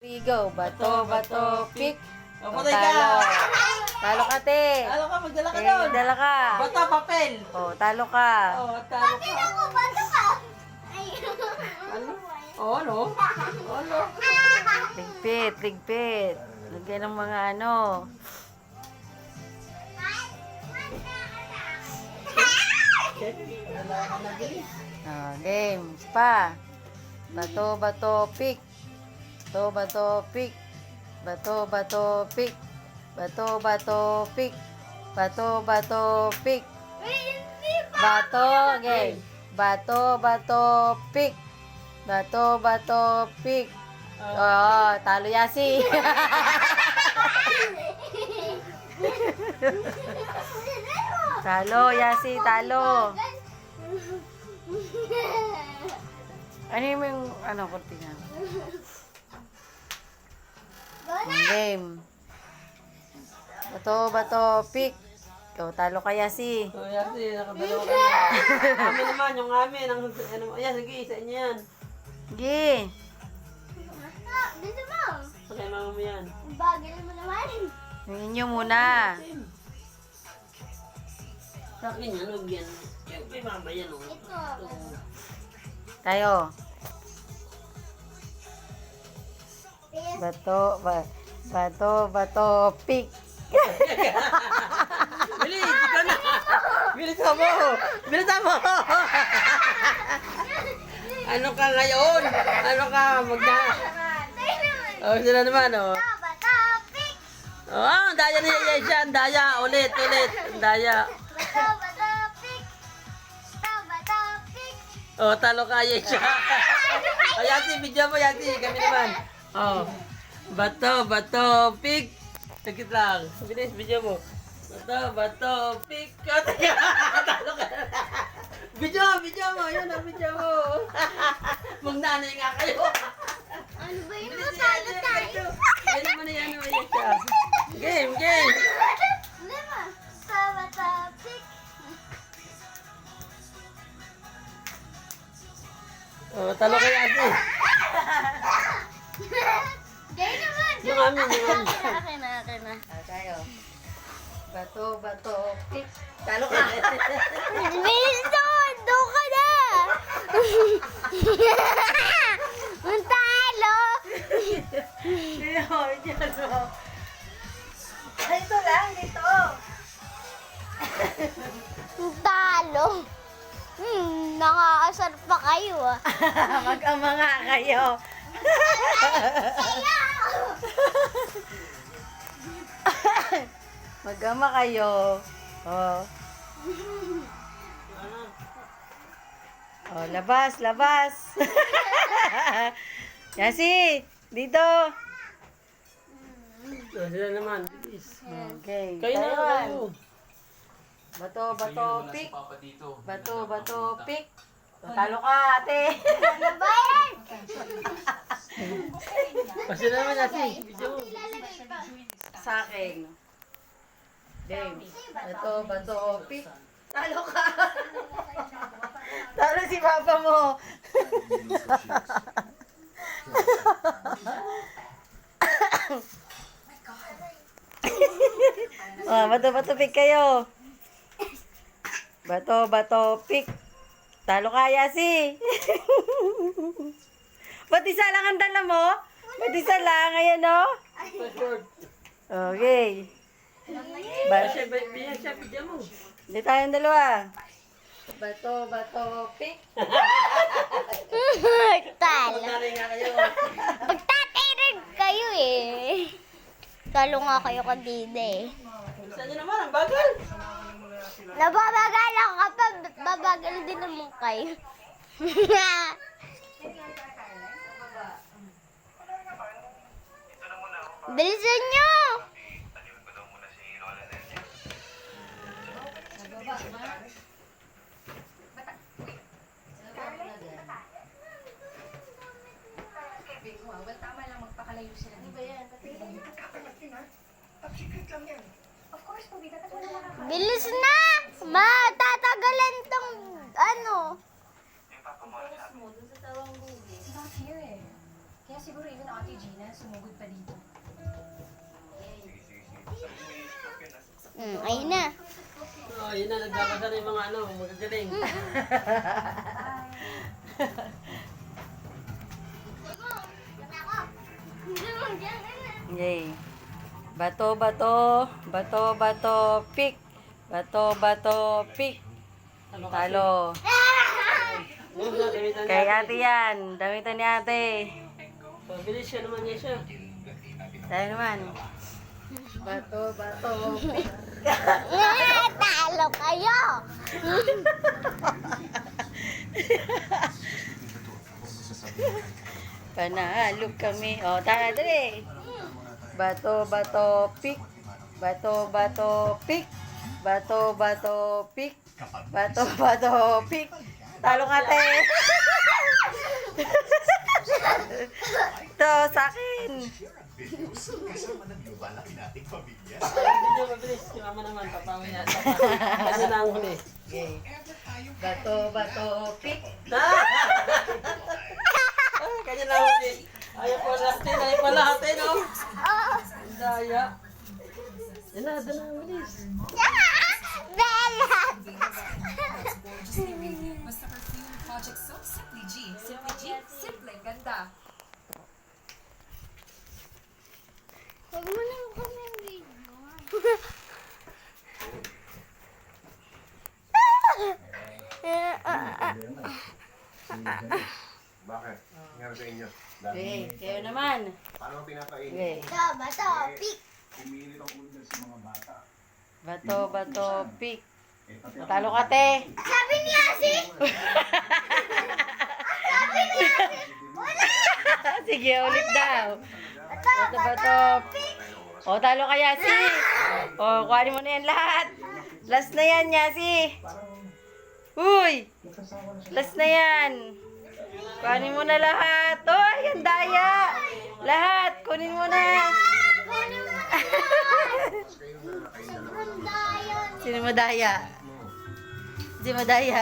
Ligaw, bato, bato, pick. O, O, patay ka! talo. Talo ka, te. Talo ka, magdala ka Eh, doon! dala ka. Bata, papel! O, talo ka. O, talo ka! Ako, bato ka! Ay, Ano? O, ano? Ano? Ligpit, ligpit. Lagyan ng mga ano. O, games pa. Bato, bato, pick. Bato, bato, pick. Bato, bato, pick. Bato, bato, pick. Bato, bato, pick. Bato, game. Bato, bato, pick. Bato, bato, pick. Oh, talo Yasi. Talo, Yasi, talo. Ano yung ano, kurtina? Ang game. Bato, bato, pick. O, talo ka Yasi. O, Yasi, nakadalawa ka na. Amin naman, yung amin. Ayan, sige, isa inyo yan. Sige. Dito mo. Sakay mama mo yan. Bagay mo naman. Yung inyo muna. Sa akin yan, huwag yan. May mama yan, o. Ito. Tayo. Bato, bato, bato, pick. Bilis, ikaw na! Bilis mo! Bilis mo! Ano ka ngayon? Ano ka? Oh, sila naman, oh. Bato, pick. Oh, ang daya ni Yaya siya. Ang daya. Ulit, ulit. Ang daya. Bato, bato, pick. Bato, pick. Oh, talo ka, Yaya siya. Oh, Yati, video mo, Yati. Kami naman. Oh. Bato, bato, pick. Sakit lang. Bilis, video mo. Bato, bato, pick. Oh, teka. Talo ka. Video mo. Yun ang video mo. Magnanay nga kayo. Ano ba yun? Bilis, Matalo Yati, tayo. Pwede mo na yan, Yaya siya. Game, game. Lima. Bato, pick. Oh, talo ka, Yati. Gay naman. Yung amin, yung amin. Akin na. Tayo. Bato, bato, pick. Talo ka. Wilson, doon ka na! Ang talo! Dito lang, dito. Ang talo! Nakakasar pa kayo ah. Mag-ama nga kayo. Mag-ama kayo. Oh. Oh, labas, labas. Yasi, dito. Oh, sila naman. Bilis. Okay. Kayo na, Taiwan. kayo. Bato, bato, pick. Bato, bato, pick. Talo ka, ate. Ano ba yan? Oh, sila naman, Yati. Video mo. Ilalagay pa. Sa akin. Game. Bato, bato, pick. Talo ka. Talo si papa mo. Oh, bato, bato, pick kayo. Bato, bato, pick. Talo ka, Yasi. Ba't isa lang ang dala mo? Ba't isa lang? Ayan, no? Password. Okay. Biyan siya, video mo. Hindi tayong dalawa. Bato, bato, pick. Talo. Magnanay nga kayo. Pagtatirig kayo eh. Talo nga kayo kanina eh. Saan nyo naman? Ang bagal. Nababagal ako kapag babagal din naman kayo. Bilisan nyo! Bilis na! Matatagalan tong ano. Kaya siguro even Ate Gina, sumugod pa dito. Ayun na. Oh, yun na, nagbabasa na yung mga ano, magagaling. Yay. Bato, bato, bato, bato, pick. Bato, bato, pick. Talo. Yun na, gamitan Kay natin. ate yan. Damitan ni ate. Pabilis siya naman niya siya. Tayo naman. Bato, bato, pick. Talo kayo. Panalo kami. O, tara, dali. Bato, bato, pick. Bato, bato, pick. Bato, bato, pick. Bato, bato, pick. Talo ka, te. Ito, sa akin. Video, mabilis. Si mama naman, papawin niya. Ano na ang huli? Okay. Bato, bato, pick. Ah, kanya na huli. Ayaw pa natin, ayaw pa natin, oh. Ang daya. Yan na, doon na, mabilis. Bella. Basta Perfume Project Soap Simply G. Simply G, simpleng ganda. Huwag mo na kami video. Bakit? Nangyari sa inyo? Okay, kayo naman. Paano pinapain? Okay. Bato, pick. Pumili ang ulo sa mga bata. Bato, bato, pick. Talo ka, te. Sabi ni Asi. Sige, ulit daw. Bato, bato, pick. O, talo ka, Yasi. O, kuhanin mo na yan lahat. Last na yan, Yasi. Uy! Last na yan. Kuhanin mo na lahat. Uy, ang daya. Lahat, kunin mo na. Sino madaya? Sino madaya?